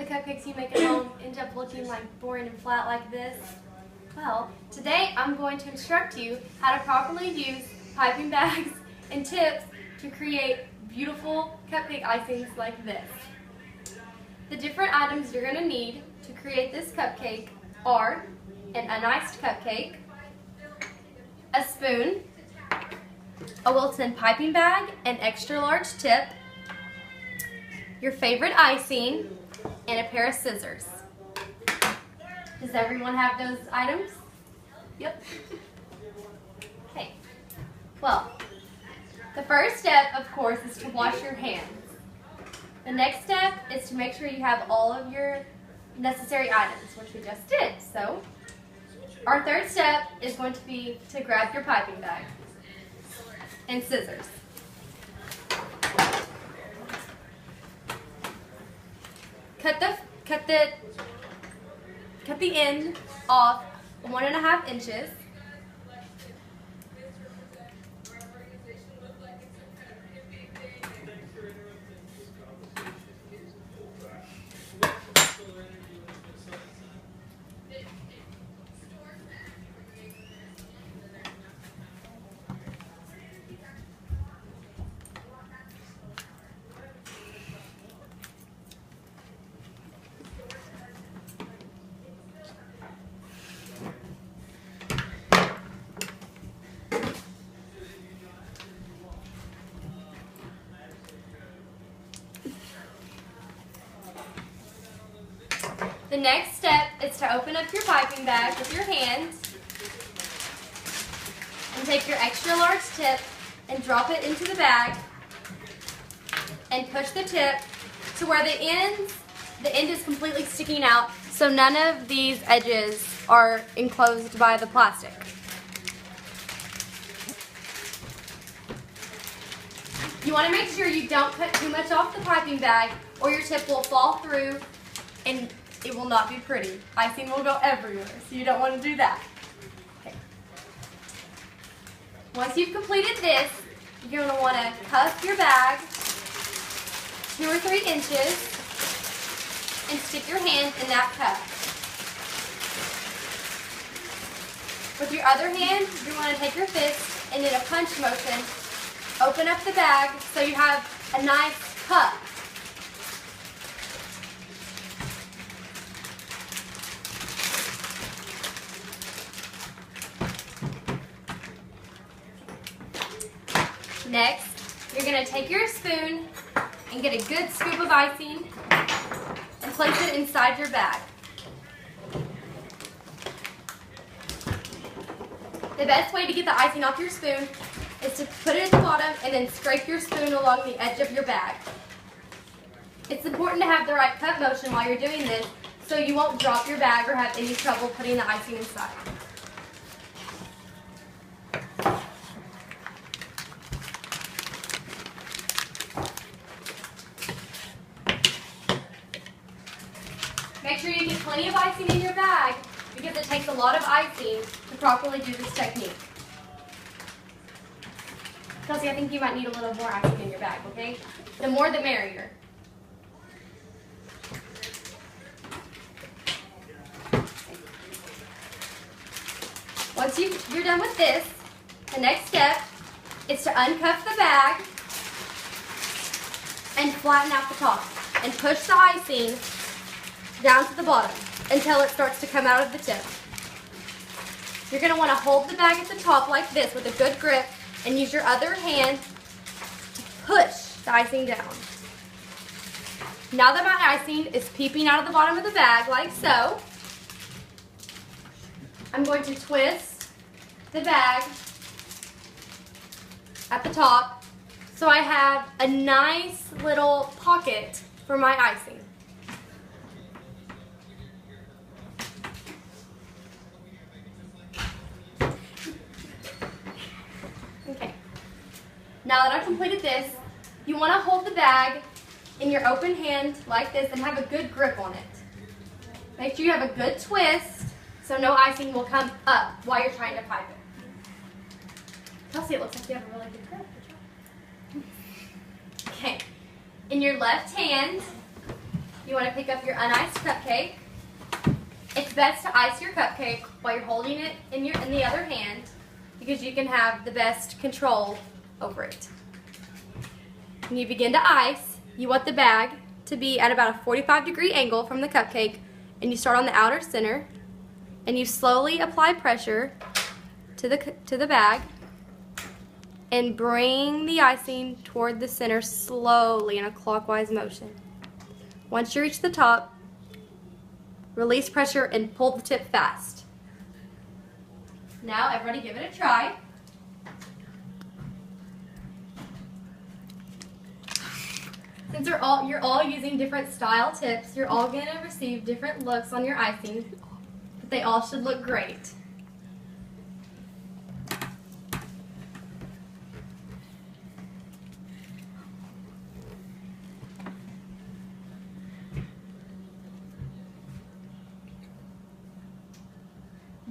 the cupcakes you make at home end up looking like boring and flat like this? Well, today I'm going to instruct you how to properly use piping bags and tips to create beautiful cupcake icings like this. The different items you're going to need to create this cupcake are an uniced cupcake, a spoon, a Wilton piping bag, an extra large tip, your favorite icing, and a pair of scissors. Does everyone have those items? Yep. Okay. Well, the first step, of course, is to wash your hands. The next step is to make sure you have all of your necessary items, which we just did. So, our third step is going to be to grab your piping bag and scissors. Cut the end off 1.5 inches. The next step is to open up your piping bag with your hands and take your extra large tip and drop it into the bag and push the tip to where the end is completely sticking out, so none of these edges are enclosed by the plastic. You want to make sure you don't cut too much off the piping bag or your tip will fall through and it will not be pretty. Icing will go everywhere, so you don't want to do that. Okay. Once you've completed this, you're going to want to cuff your bag 2 or 3 inches and stick your hand in that cuff. With your other hand, you want to take your fist and in a punch motion, open up the bag so you have a nice cup. Next, you're going to take your spoon and get a good scoop of icing and place it inside your bag. The best way to get the icing off your spoon is to put it at the bottom and then scrape your spoon along the edge of your bag. It's important to have the right cut motion while you're doing this so you won't drop your bag or have any trouble putting the icing inside. Make sure you get plenty of icing in your bag because it takes a lot of icing to properly do this technique. Kelsey, I think you might need a little more icing in your bag, okay? The more the merrier. Once you're done with this, the next step is to uncuff the bag and flatten out the top and push the icing down to the bottom until it starts to come out of the tip. You're going to want to hold the bag at the top like this with a good grip and use your other hand to push the icing down. Now that my icing is peeping out of the bottom of the bag like so, I'm going to twist the bag at the top so I have a nice little pocket for my icing. Okay. Now that I've completed this, you want to hold the bag in your open hand like this and have a good grip on it. Make sure you have a good twist so no icing will come up while you're trying to pipe it. Kelsey, it looks like you have a really good grip. Good job. Okay. In your left hand, you want to pick up your uniced cupcake. It's best to ice your cupcake while you're holding it in the other hand because you can have the best control over it. When you begin to ice, you want the bag to be at about a 45-degree angle from the cupcake, and you start on the outer center and you slowly apply pressure to the bag and bring the icing toward the center slowly in a clockwise motion. Once you reach the top, release pressure and pull the tip fast. Now everybody give it a try. Since you're all using different style tips, you're all going to receive different looks on your icing, but they all should look great.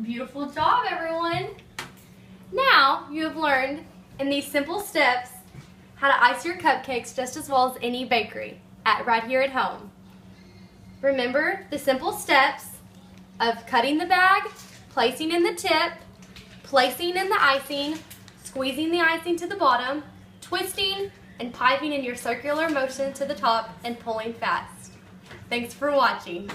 Beautiful job, everyone. Now you have learned in these simple steps how to ice your cupcakes just as well as any bakery right here at home. Remember the simple steps of cutting the bag, placing in the tip, placing in the icing, squeezing the icing to the bottom, twisting, and piping in your circular motion to the top and pulling fast. Thanks for watching.